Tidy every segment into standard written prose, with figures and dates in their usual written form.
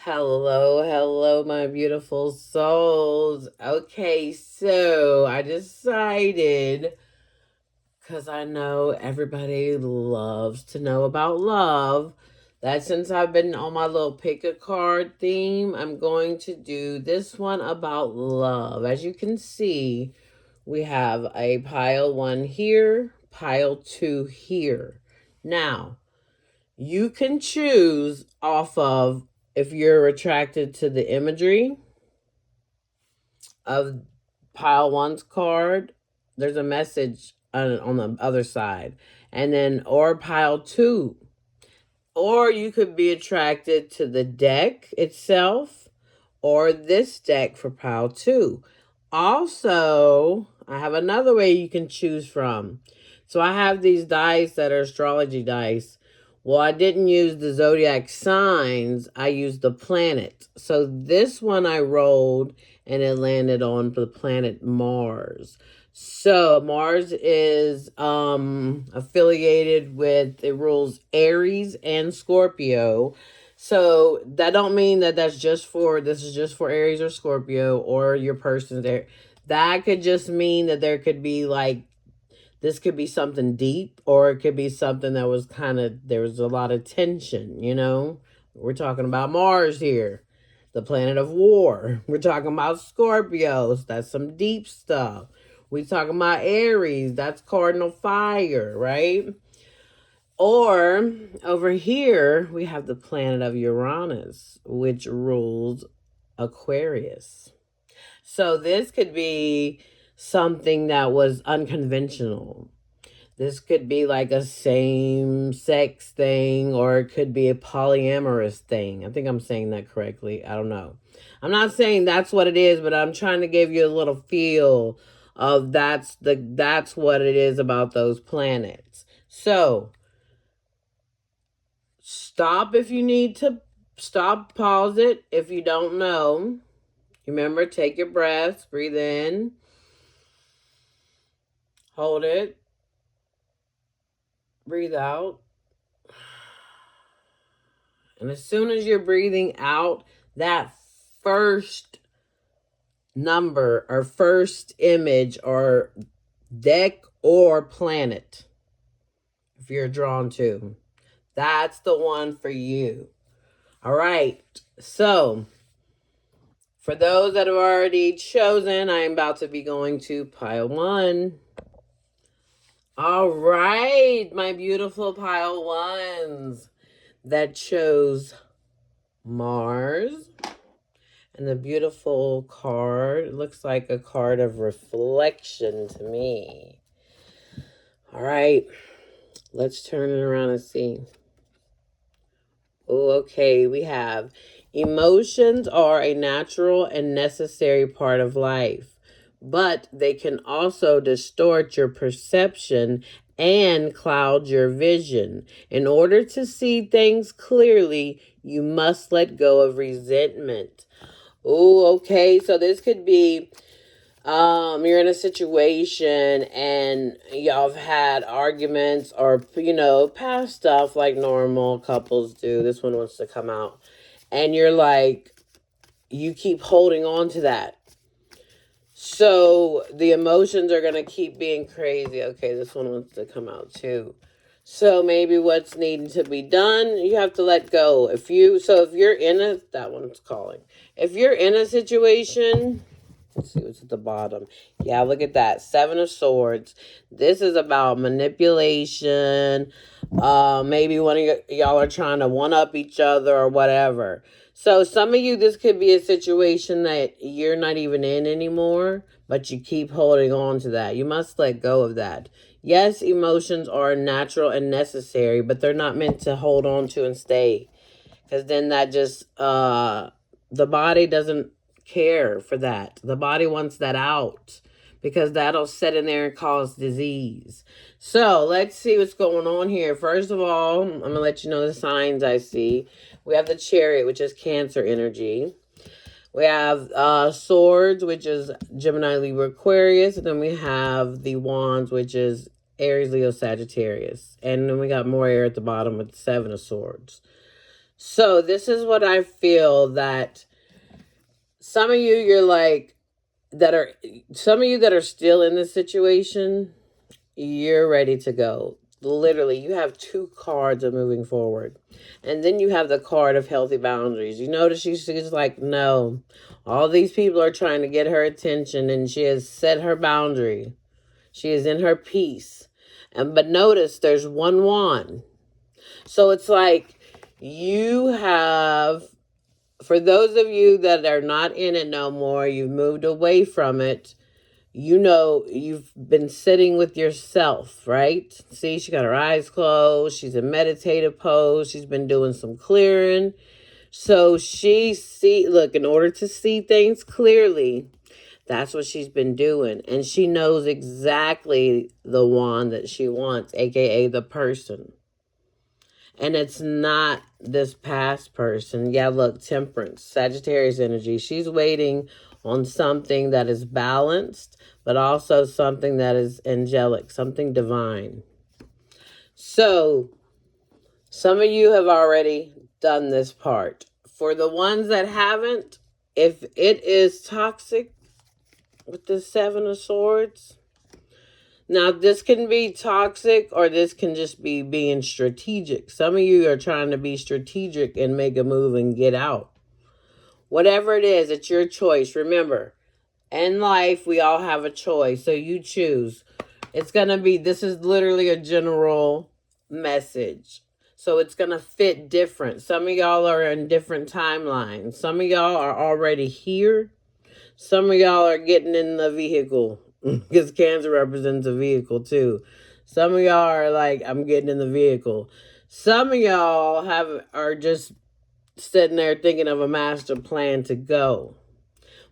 Hello, hello, my beautiful souls. Okay, so I decided, because I know everybody loves to know about love, that since I've been on my little pick a card theme, I'm going to do this one about love. As you can see, we have a pile one here, pile two here. Now, you can choose off of if you're attracted to the imagery of pile one's card. There's a message on the other side. And then, or pile two. Or you could be attracted to the deck itself or this deck for pile two. Also, I have another way you can choose from. So I have these dice that are astrology dice. Well, I didn't use the zodiac signs. I used the planet. So this one I rolled and it landed on the planet Mars. So Mars is affiliated with, it rules Aries and Scorpio. So that don't mean that this is just for Aries or Scorpio or your person there. That could just mean that there could be like, this could be something deep, or it could be something that was there was a lot of tension, you know? We're talking about Mars here, the planet of war. We're talking about Scorpios, that's some deep stuff. We talking about Aries, that's cardinal fire, right? Or over here, we have the planet of Uranus, which rules Aquarius. So this could be something that was unconventional. This could be like a same sex thing, or it could be a polyamorous thing. I think I'm saying that correctly. I don't know. I'm not saying that's what it is, but I'm trying to give you a little feel of that's what it is about those planets. So stop if you need to stop, pause it if you don't know. Remember, take your breaths, breathe in, hold it, breathe out. And as soon as you're breathing out, that first number or first image or deck or planet, if you're drawn to, that's the one for you. All right. So, for those that have already chosen, I'm about to be going to pile one. All right, my beautiful pile ones that chose Mars. And the beautiful card, it looks like a card of reflection to me. All right, let's turn it around and see. Oh, okay, we have emotions are a natural and necessary part of life, but they can also distort your perception and cloud your vision. In order to see things clearly, you must let go of resentment. Oh, okay, so this could be you're in a situation and y'all have had arguments or past stuff like normal couples do. This one wants to come out and you're like, you keep holding on to that, so the emotions are going to keep being crazy. Okay, this one wants to come out too. So maybe what's needing to be done, you have to let go. If you're in that one's calling, if you're in a situation. Let's see what's at the bottom. Yeah, look at that. Seven of Swords. This is about manipulation. Maybe one of y'all are trying to one up each other or whatever. So some of you, this could be a situation that you're not even in anymore, but you keep holding on to that. You must let go of that. Yes, emotions are natural and necessary, but they're not meant to hold on to and stay. Because then that just, the body doesn't care for that. The body wants that out because that'll set in there and cause disease. So let's see what's going on here. First of all, I'm going to let you know the signs I see. We have the Chariot, which is Cancer energy. We have Swords, which is Gemini, Libra, Aquarius. And then we have the Wands, which is Aries, Leo, Sagittarius. And then we got more air at the bottom with the Seven of Swords. So this is what I feel that some of you, you're like, that are, some of you that are still in this situation, you're ready to go. Literally, you have two cards of moving forward. And then you have the card of healthy boundaries. You notice she's like, no, all these people are trying to get her attention, and she has set her boundary. She is in her peace. And but notice there's one wand. So it's like you have, for those of you that are not in it no more, you've moved away from it. You know, you've been sitting with yourself, right? See, she got her eyes closed. She's in meditative pose. She's been doing some clearing. So look, in order to see things clearly, that's what she's been doing. And she knows exactly the one that she wants, aka the person. And it's not this past person. Yeah, look, Temperance, Sagittarius energy. She's waiting on something that is balanced, but also something that is angelic, something divine. So, some of you have already done this part. For the ones that haven't, if it is toxic with the Seven of Swords, now, this can be toxic or this can just be being strategic. Some of you are trying to be strategic and make a move and get out. Whatever it is, it's your choice. Remember, in life, we all have a choice. So you choose. It's going to be, this is literally a general message. So it's going to fit different. Some of y'all are in different timelines. Some of y'all are already here. Some of y'all are getting in the vehicle because Cancer represents a vehicle too. Some of y'all are like, I'm getting in the vehicle. Some of y'all are just sitting there thinking of a master plan to go.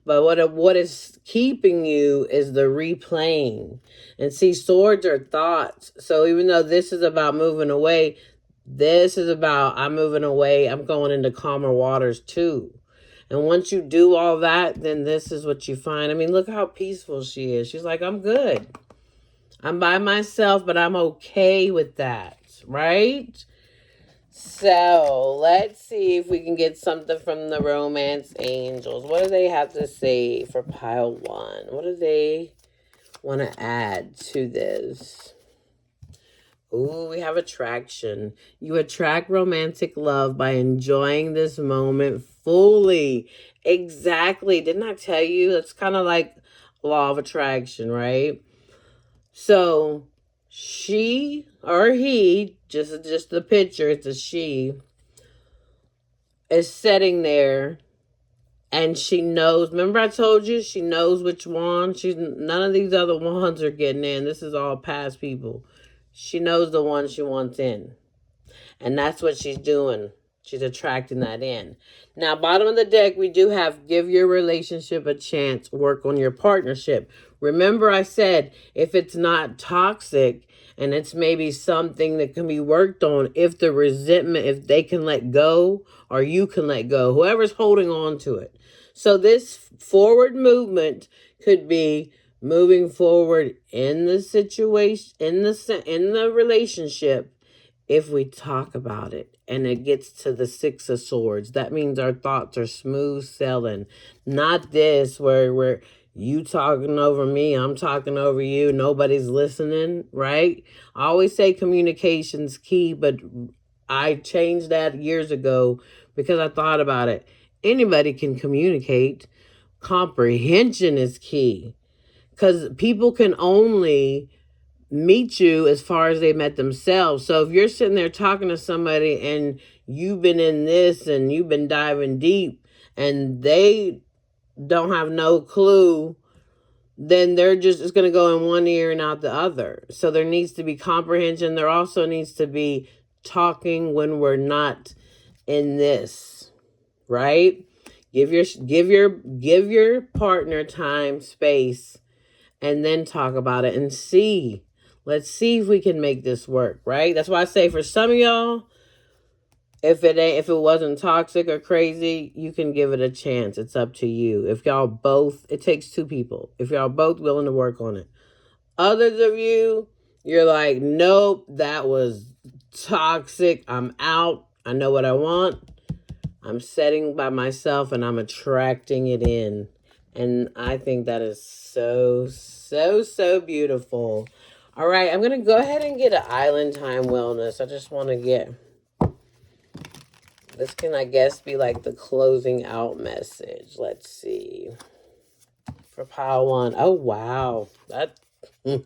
But what is keeping you is the replaying. And see, swords are thoughts. So even though this is about moving away, this is about I'm moving away. I'm going into calmer waters too. And once you do all that, then this is what you find. I mean, look how peaceful she is. She's like, I'm good. I'm by myself, but I'm okay with that, right? So let's see if we can get something from the romance angels. What do they have to say for pile one? What do they want to add to this? Ooh, we have attraction. You attract romantic love by enjoying this moment fully. Exactly. Didn't I tell you? It's kind of like law of attraction, right? So she or he, just the picture, it's a she, is sitting there and she knows. Remember I told you she knows which wand? None of these other wands are getting in. This is all past people. She knows the one she wants in. And that's what she's doing. She's attracting that in. Now, bottom of the deck, we do have give your relationship a chance, work on your partnership. Remember I said, if it's not toxic and it's maybe something that can be worked on, if the resentment, if they can let go or you can let go, whoever's holding on to it. So this forward movement could be moving forward in the situation, in the relationship, if we talk about it and it gets to the Six of Swords. That means our thoughts are smooth sailing. Not this where you talking over me, I'm talking over you, nobody's listening, right? I always say communication's key, but I changed that years ago because I thought about it. Anybody can communicate. Comprehension is key because people can only meet you as far as they met themselves. So if you're sitting there talking to somebody and you've been in this and you've been diving deep and they don't have no clue, then they're just it's going to go in one ear and out the other. So there needs to be comprehension. There also needs to be talking when we're not in this, right? Give your partner time, space, and then talk about it and see. Let's see if we can make this work, right? That's why I say for some of y'all, if it wasn't toxic or crazy, you can give it a chance. It's up to you. If y'all both, it takes two people. If y'all both willing to work on it. Others of you, you're like, nope, that was toxic. I'm out. I know what I want. I'm setting by myself and I'm attracting it in. And I think that is so, so, so beautiful. All right, I'm going to go ahead and get an Island Time Wellness. I just want to get, this can, I guess, be like the closing out message. Let's see. For pile one. Oh, wow. That, man.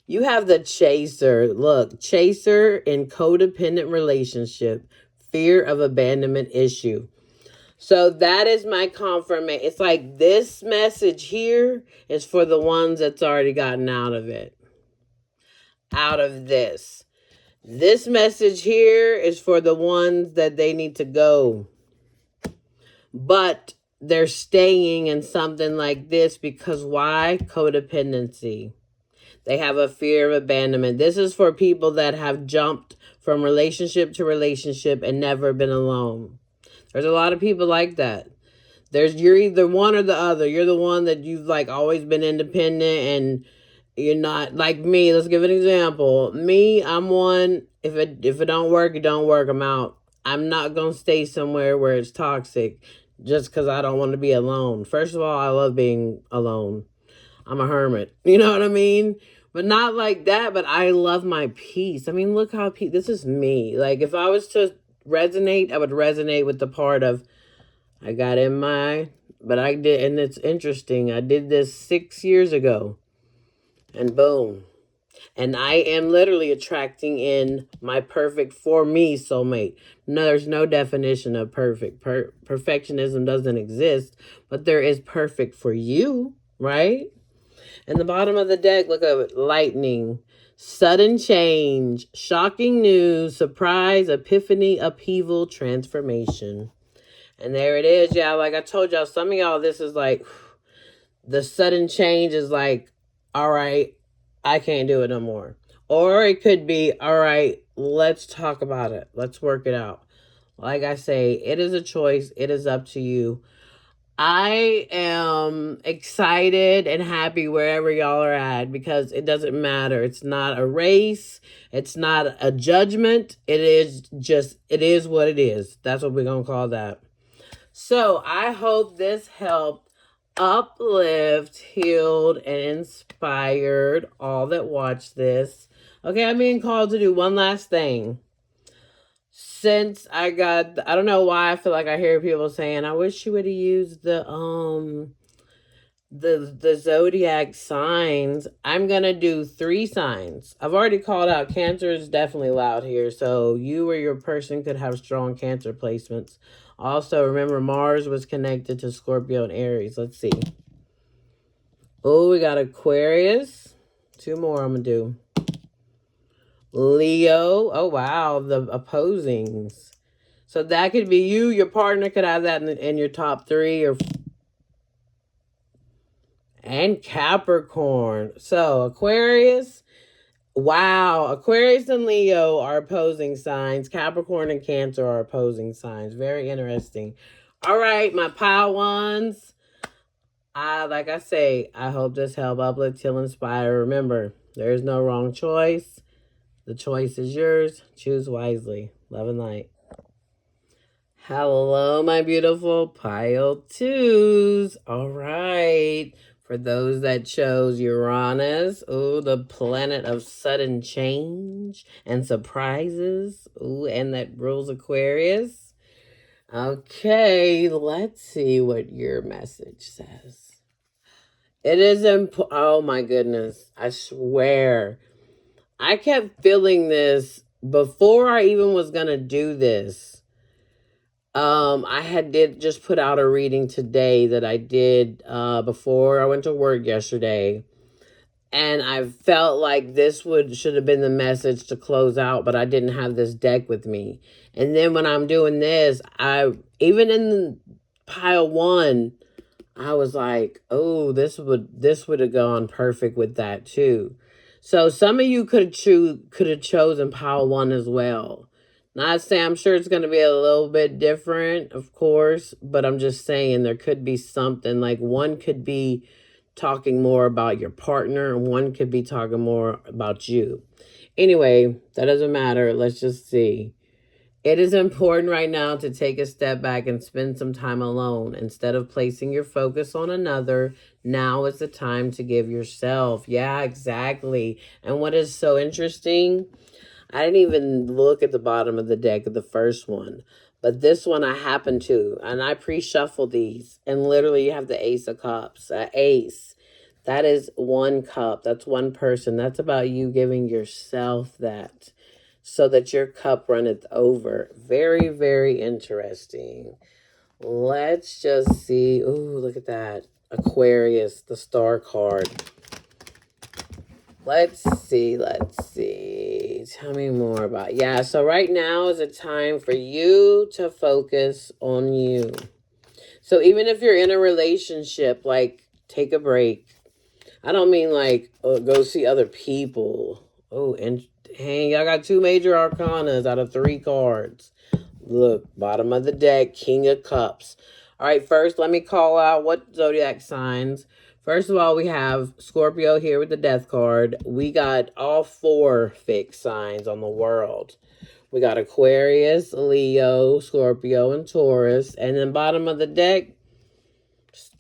You have the chaser. Look, chaser in codependent relationship, fear of abandonment issue. So that is my confirmation. It's like this message here is for the ones that's already gotten out of it. Out of this. This message here is for the ones that they need to go. But they're staying in something like this because why? Codependency. They have a fear of abandonment. This is for people that have jumped from relationship to relationship and never been alone. There's a lot of people like that. You're either one or the other. You're the one that you've like always been independent and you're not like me. Let's give an example. Me, I'm one. If it don't work, it don't work. I'm out. I'm not gonna stay somewhere where it's toxic just because I don't want to be alone. First of all, I love being alone. I'm a hermit. You know what I mean? But not like that. But I love my peace. I mean, look how this is me. Like if I was to resonate, I would resonate with the part of I got in my, but I did, and it's interesting. I did this 6 years ago, and boom. And I am literally attracting in my perfect for me soulmate. No, there's no definition of perfect. Perfectionism doesn't exist, but there is perfect for you, right? And the bottom of the deck, look at it, lightning, sudden change, shocking news, surprise, epiphany, upheaval, transformation. And there it is, y'all. Like I told y'all, some of y'all, this is like, the sudden change is like, all right, I can't do it no more. Or it could be, all right, let's talk about it. Let's work it out. Like I say, it is a choice. It is up to you. I am excited and happy wherever y'all are at because it doesn't matter. It's not a race. It's not a judgment. It is what it is. That's what we're going to call that. So I hope this helped uplift, healed, and inspired all that watch this. Okay, I'm being called to do one last thing. Since I don't know why I feel like I hear people saying, I wish you would have used the zodiac signs. I'm gonna do 3 signs. I've already called out Cancer is definitely loud here, so you or your person could have strong Cancer placements. Also, remember Mars was connected to Scorpio and Aries. Let's see. Oh, we got Aquarius. 2 more I'm gonna do. Leo. Oh wow, the opposings. So that could be you. Your partner could have that in your top 3 or. And Capricorn. So Aquarius. Wow. Aquarius and Leo are opposing signs. Capricorn and Cancer are opposing signs. Very interesting. All right, my pile ones. Like I say, I hope this helped uplift, heal, inspire. Remember, there is no wrong choice. The choice is yours. Choose wisely. Love and light. Hello, my beautiful pile twos. All right. For those that chose Uranus, ooh, the planet of sudden change and surprises, ooh, and that rules Aquarius. Okay, let's see what your message says. It is oh my goodness, I swear. I kept feeling this before I even was going to do this. I did just put out a reading today that I did before I went to work yesterday. And I felt like this should have been the message to close out, but I didn't have this deck with me. And then when I'm doing this, even in pile 1, I was like, oh, this would have gone perfect with that too. So some of you could have chosen pile 1 as well. Not saying I'm sure it's going to be a little bit different, of course, but I'm just saying there could be something like one could be talking more about your partner and one could be talking more about you. Anyway, that doesn't matter. Let's just see. It is important right now to take a step back and spend some time alone. Instead of placing your focus on another, now is the time to give yourself. Yeah, exactly. And what is so interesting, I didn't even look at the bottom of the deck of the first one. But this one I happened to, and I pre-shuffle these, and literally you have the Ace of Cups, ace. That is one cup. That's one person. That's about you giving yourself that so that your cup runneth over. Very, very interesting. Let's just see. Ooh, look at that. Aquarius, the star card. Let's see. Let's see. Tell me more about. Yeah, so right now is a time for you to focus on you. So even if you're in a relationship, like take a break. I don't mean like go see other people. Oh, and dang, y'all got two major arcanas out of three cards. Look, bottom of the deck, King of Cups. All right, first, let me call out what zodiac signs. First of all, we have Scorpio here with the Death card. We got all four fixed signs on the world. We got Aquarius, Leo, Scorpio, and Taurus. And then bottom of the deck,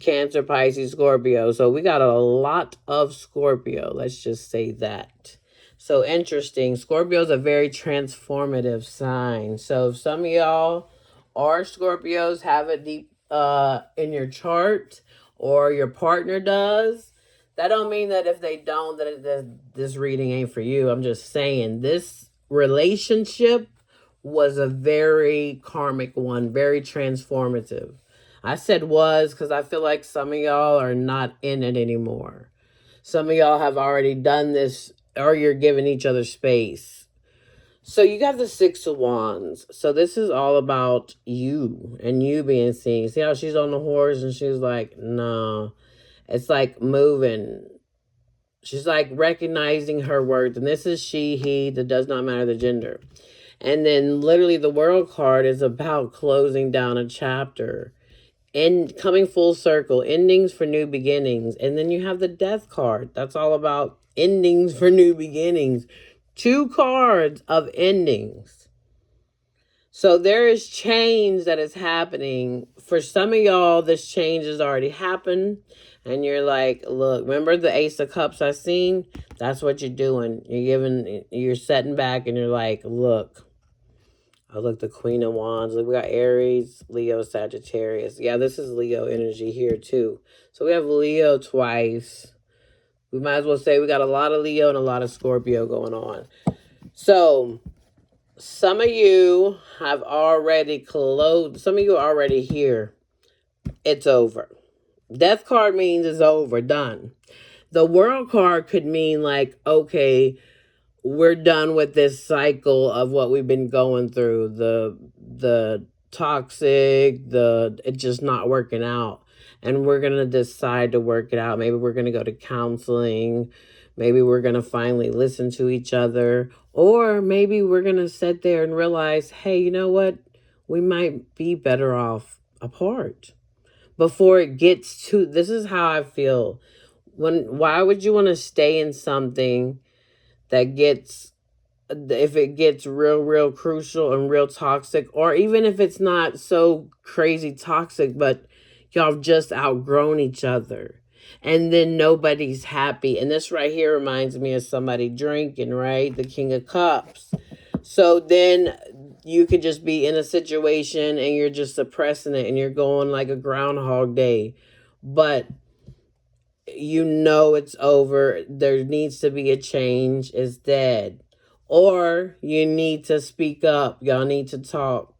Cancer, Pisces, Scorpio. So we got a lot of Scorpio. Let's just say that. So interesting. Scorpio is a very transformative sign. So if some of y'all are Scorpios, have it deep in your chart, or your partner does, that don't mean that if they don't, that this reading ain't for you. I'm just saying this relationship was a very karmic one, very transformative. I said was because I feel like some of y'all are not in it anymore. Some of y'all have already done this, or you're giving each other space. So you got the Six of Wands. So this is all about you and you being seen. See how she's on the horse and she's like, no. It's like moving. She's like recognizing her worth. And this is she, he, that does not matter the gender. And then literally the World card is about closing down a chapter and coming full circle, endings for new beginnings. And then you have the Death card. That's all about endings for new beginnings. Two cards of endings. So there is change that is happening. For some of y'all, this change has already happened. And you're like, look, remember the Ace of Cups I seen? That's what you're doing. You're setting back and you're like, look. Oh, look, the Queen of Wands. Look, we got Aries, Leo, Sagittarius. Yeah, this is Leo energy here, too. So we have Leo twice. We might as well say we got a lot of Leo and a lot of Scorpio going on. So some of you have already closed. Some of you are already here. It's over. Death card means it's over, done. The World card could mean like, okay, we're done with this cycle of what we've been going through, the toxic, it just not working out, and we're gonna decide to work it out. Maybe we're gonna go to counseling, maybe we're gonna finally listen to each other, or maybe we're gonna sit there and realize, hey, you know what, we might be better off apart before it gets to. This is how I feel. Why would you want to stay in something that gets, if it gets real crucial and real toxic, or even if it's not so crazy toxic, but y'all have just outgrown each other and then nobody's happy. And this right here reminds me of somebody drinking, right? The King of Cups. So then you could just be in a situation and you're just suppressing it and you're going like a Groundhog Day, but you know it's over. There needs to be a change. It's dead. Or you need to speak up. Y'all need to talk.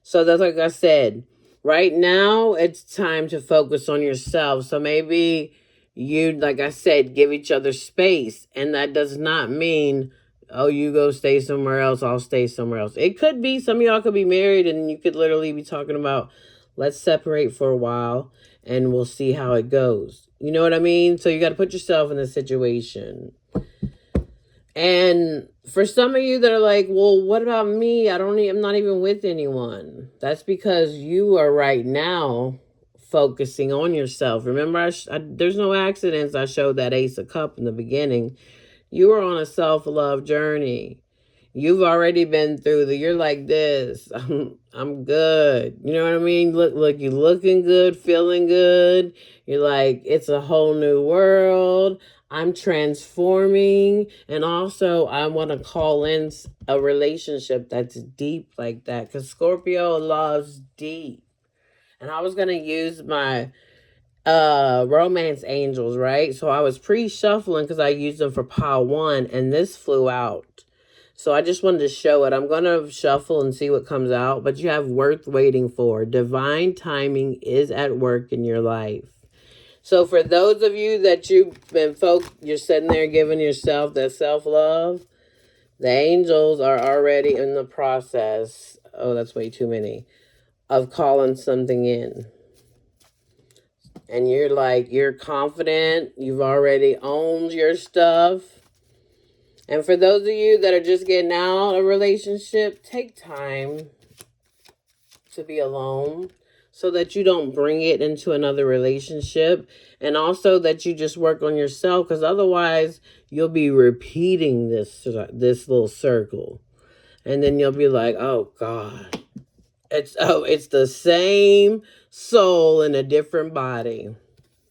So that's like I said, right now it's time to focus on yourself. So maybe you, like I said, give each other space. And that does not mean, oh, you go stay somewhere else, I'll stay somewhere else. It could be some of y'all could be married and you could literally be talking about, let's separate for a while and we'll see how it goes. You know what I mean? So you got to put yourself in a situation. And for some of you that are like, well, what about me? I'm not even with anyone. That's because you are right now focusing on yourself. Remember, there's no accidents. I showed that Ace of Cup in the beginning. You are on a self-love journey. You've already been through you're like this. I'm good. You know what I mean? Look, you looking good, feeling good. You're like, it's a whole new world. I'm transforming. And also, I want to call in a relationship that's deep like that. Because Scorpio loves deep. And I was going to use my romance angels, right? So I was pre-shuffling because I used them for pile one, and this flew out. So I just wanted to show it. I'm going to shuffle and see what comes out, but you have worth waiting for. Divine timing is at work in your life. So for those of you that you're sitting there giving yourself that self-love, the angels are already in the process. Oh, that's way too many. Of calling something in. And you're confident. You've already owned your stuff. And for those of you that are just getting out of a relationship, take time to be alone so that you don't bring it into another relationship. And also that you just work on yourself, because otherwise you'll be repeating this little circle. And then you'll be like, oh God, it's the same soul in a different body.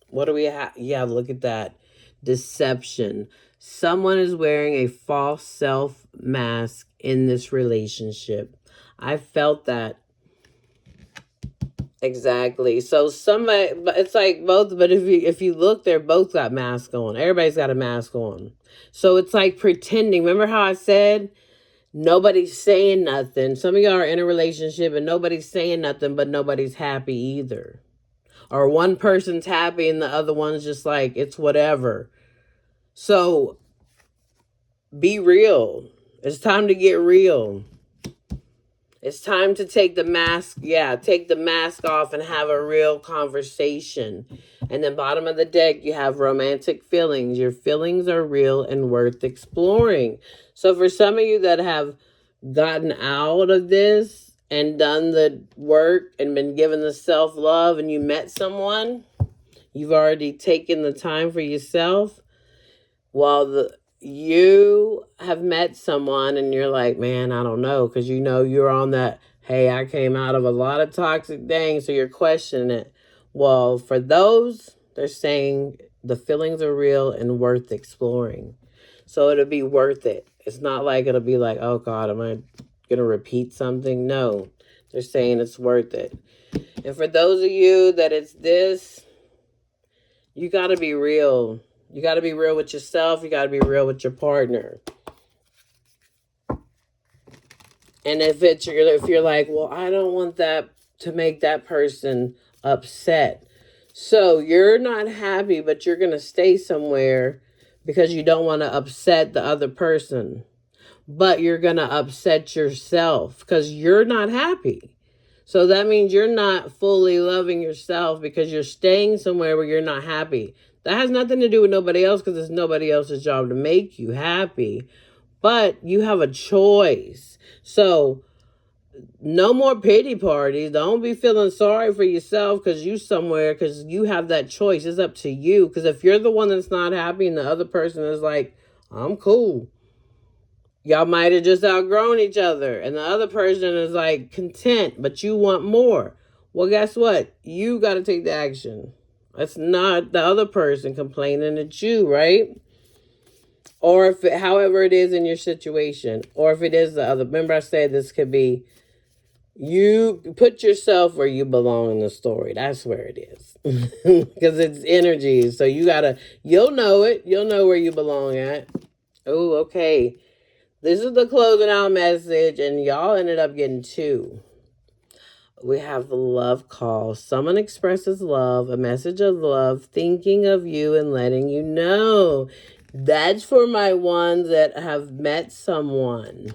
What do we have? Yeah, look at that. Deception. Someone is wearing a false self mask in this relationship. I felt that. Exactly. So somebody, but it's like both, but if you look, they're both got masks on. Everybody's got a mask on. So it's like pretending. Remember how I said nobody's saying nothing? Some of y'all are in a relationship and nobody's saying nothing, but nobody's happy either. Or one person's happy and the other one's just like, it's whatever. So be real. It's time to get real. It's time to take the mask. Yeah, take the mask off and have a real conversation. And then bottom of the deck, you have romantic feelings. Your feelings are real and worth exploring. So for some of you that have gotten out of this and done the work and been given the self-love and you met someone, you've already taken the time for yourself. While you have met someone and you're like, man, I don't know, because you're on that, hey, I came out of a lot of toxic things, so you're questioning it. Well, for those, they're saying the feelings are real and worth exploring. So it'll be worth it. It's not like it'll be like, oh God, am I going to repeat something? No, they're saying it's worth it. And for those of you that it's this, you got to be real. You got to be real with yourself. You got to be real with your partner. And if you're like, well, I don't want that to make that person upset. So you're not happy, but you're going to stay somewhere because you don't want to upset the other person. But you're going to upset yourself because you're not happy. So that means you're not fully loving yourself because you're staying somewhere where you're not happy. That has nothing to do with nobody else because it's nobody else's job to make you happy. But you have a choice. So no more pity parties. Don't be feeling sorry for yourself because you somewhere, because you have that choice. It's up to you. Because if you're the one that's not happy and the other person is like, I'm cool. Y'all might have just outgrown each other. And the other person is like content, but you want more. Well, guess what? You got to take the action. It's not the other person complaining at you, right? Or however it is in your situation. Or if it is the other. Remember I said this could be, you put yourself where you belong in the story. That's where it is. Because it's energy. So you'll know it. You'll know where you belong at. Oh, okay. This is the closing out message, and y'all ended up getting two. We have the love call. Someone expresses love, a message of love, thinking of you and letting you know. That's for my ones that have met someone.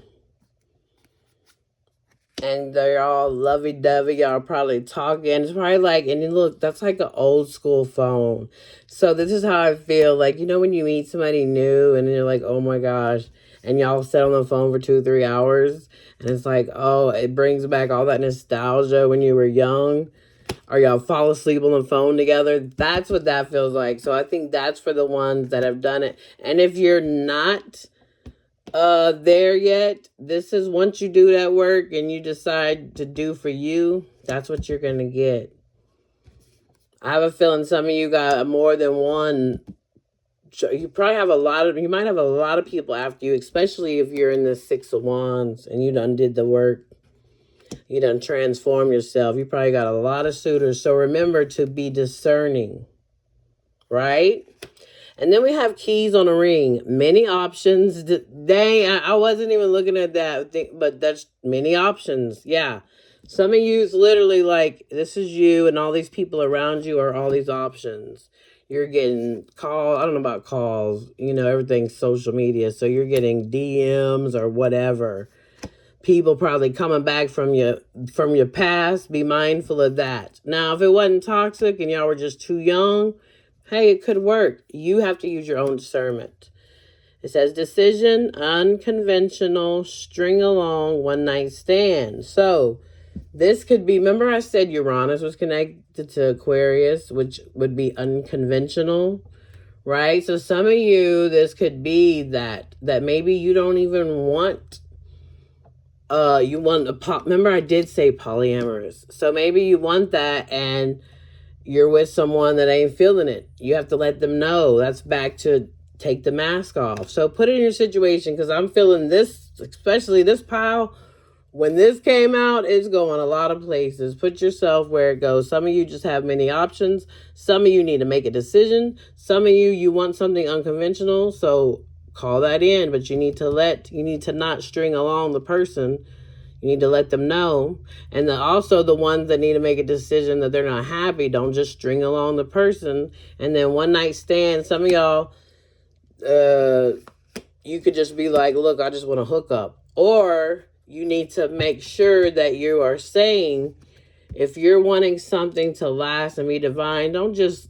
And they're all lovey-dovey. Y'all probably talking. It's probably like, and look, that's like an old school phone. So this is how I feel. Like, when you meet somebody new and you're like, oh my gosh. And y'all sit on the phone for 2-3 hours. And it's like, oh, it brings back all that nostalgia when you were young. Or y'all fall asleep on the phone together. That's what that feels like. So I think that's for the ones that have done it. And if you're not there yet. This is once you do that work and you decide to do for you, that's what you're gonna get. I have a feeling some of you got more than one. You probably have a lot of. You might have a lot of people after you, especially if you're in the Six of Wands and you done did the work. You done transform yourself. You probably got a lot of suitors. So remember to be discerning, right? And then we have keys on a ring. Many options. Dang, I wasn't even looking at that. But that's many options. Yeah. Some of you is literally like, this is you and all these people around you are all these options. You're getting calls. I don't know about calls. You know, everything's social media. So you're getting DMs or whatever. People probably coming back from your past. Be mindful of that. Now, if it wasn't toxic and y'all were just too young, hey, it could work. You have to use your own discernment. It says decision, unconventional, string along, one night stand. So this could be, remember I said Uranus was connected to Aquarius, which would be unconventional, right? So some of you, this could be that maybe you don't even want, you want remember I did say polyamorous. So maybe you want that and you're with someone that ain't feeling it. You have to let them know. That's back to take the mask off. So put it in your situation, because I'm feeling this, especially this pile. When this came out, it's going a lot of places. Put yourself where it goes. Some of you just have many options. Some of you need to make a decision. Some of you want something unconventional. So call that in, but you need to not string along the person. You need to let them know. And also the ones that need to make a decision that they're not happy, don't just string along the person. And then one night stand, some of y'all, you could just be like, look, I just want to hook up. Or you need to make sure that you are saying, if you're wanting something to last and be divine, don't just,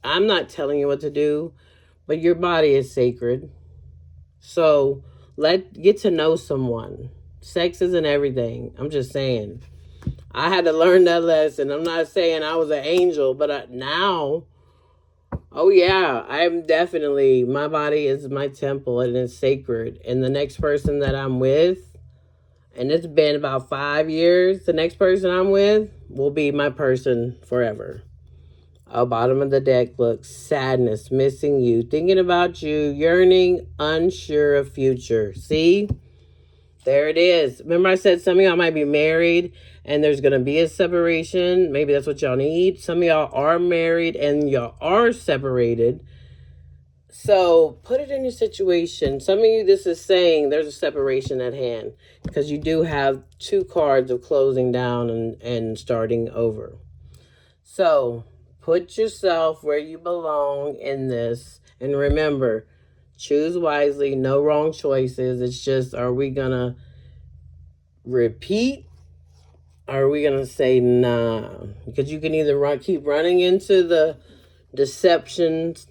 I'm not telling you what to do, but your body is sacred. So get to know someone. Sex isn't everything. I'm just saying. I had to learn that lesson. I'm not saying I was an angel, but now, oh yeah, I'm definitely, my body is my temple and it's sacred. And the next person that I'm with, and it's been about 5 years, the next person I'm with will be my person forever. Oh, bottom of the deck looks sadness, missing you, thinking about you, yearning, unsure of future. See? There it is. Remember I said some of y'all might be married and there's going to be a separation. Maybe that's what y'all need. Some of y'all are married and y'all are separated. So put it in your situation. Some of you, this is saying there's a separation at hand, because you do have 2 cards of closing down and starting over. So put yourself where you belong in this. And remember, choose wisely, no wrong choices. It's just, are we going to repeat? Or are we going to say nah? Because you can either keep running into the deceptions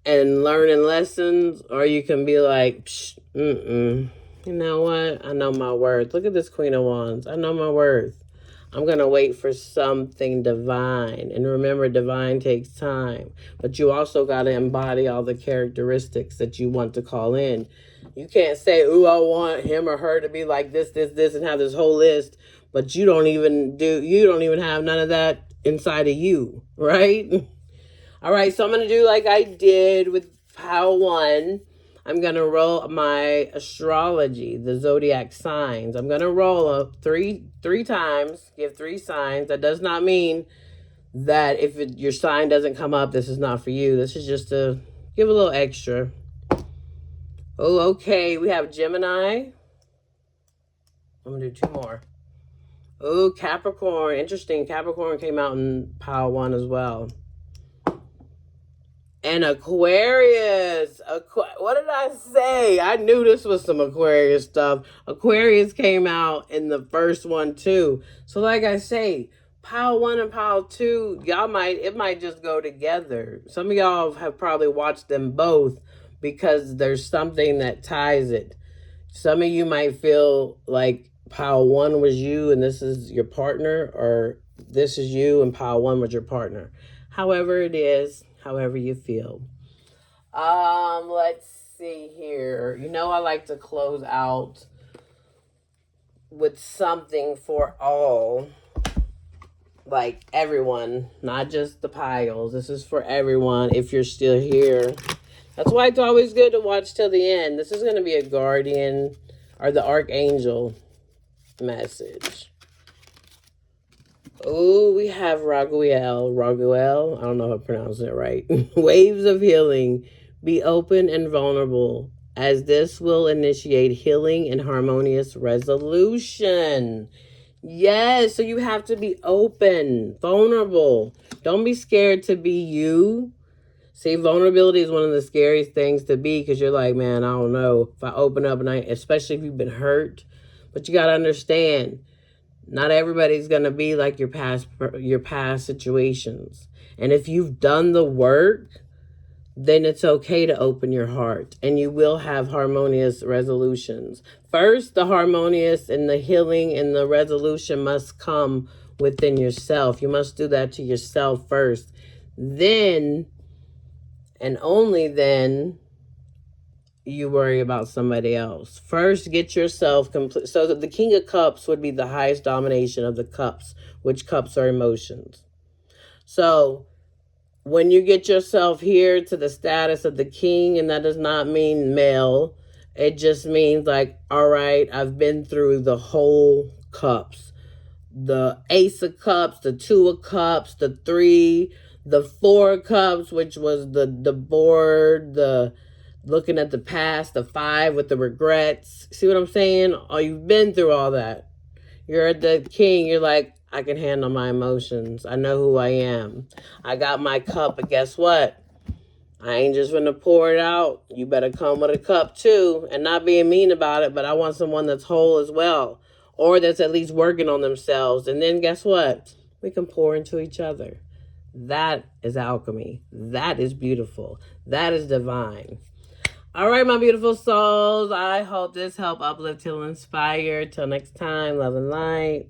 and learning lessons, or you can be like, you know what? I know my worth. Look at this Queen of Wands. I know my worth. I'm going to wait for something divine. And remember, divine takes time. But you also got to embody all the characteristics that you want to call in. You can't say, ooh, I want him or her to be like this, and have this whole list. But you don't even have none of that inside of you, right? All right, so I'm going to do like I did with pile 1. I'm going to roll my astrology, the zodiac signs. I'm going to roll three times, give 3 signs. That does not mean that if your sign doesn't come up, this is not for you. This is just to give a little extra. Oh, okay. We have Gemini. I'm going to do 2 more. Oh, Capricorn. Interesting. Capricorn came out in pile 1 as well. And Aquarius. What did I say? I knew this was some Aquarius stuff. Aquarius came out in the first one too. So like I say, pile 1 and pile 2, it might just go together. Some of y'all have probably watched them both because there's something that ties it. Some of you might feel like pile 1 was you and this is your partner, or this is you and pile 1 was your partner. However it is, however you feel. Let's see here. You know, I like to close out with something for all. Like everyone, not just the piles. This is for everyone if you're still here. That's why it's always good to watch till the end. This is going to be a guardian or the archangel message. Oh, we have Raguel. I don't know if I'm pronouncing it right. Waves of healing. Be open and vulnerable, as this will initiate healing and harmonious resolution. Yes, so you have to be open, vulnerable. Don't be scared to be you. See, vulnerability is one of the scariest things to be because you're like, man, I don't know if I open up and especially if you've been hurt. But you got to understand, not everybody's going to be like your past situations. And if you've done the work, then it's okay to open your heart and you will have harmonious resolutions. First, the harmonious and the healing and the resolution must come within yourself. You must do that to yourself first. Then, and only then, you worry about somebody else. First, get yourself complete. So that the King of Cups would be the highest domination of the cups, which cups are emotions. So when you get yourself here to the status of the king, and that does not mean male, it just means like, all right, I've been through the whole cups. The Ace of Cups, the Two of Cups, the Three, the Four of Cups, which was the board, the looking at the past, the Five with the regrets. See what I'm saying? Oh, you've been through all that. You're the king. You're like, I can handle my emotions. I know who I am. I got my cup, but guess what? I ain't just gonna pour it out. You better come with a cup too. And not being mean about it, but I want someone that's whole as well. Or that's at least working on themselves. And then guess what? We can pour into each other. That is alchemy. That is beautiful. That is divine. All right, my beautiful souls. I hope this helped uplift, heal, inspire. Till next time, love and light.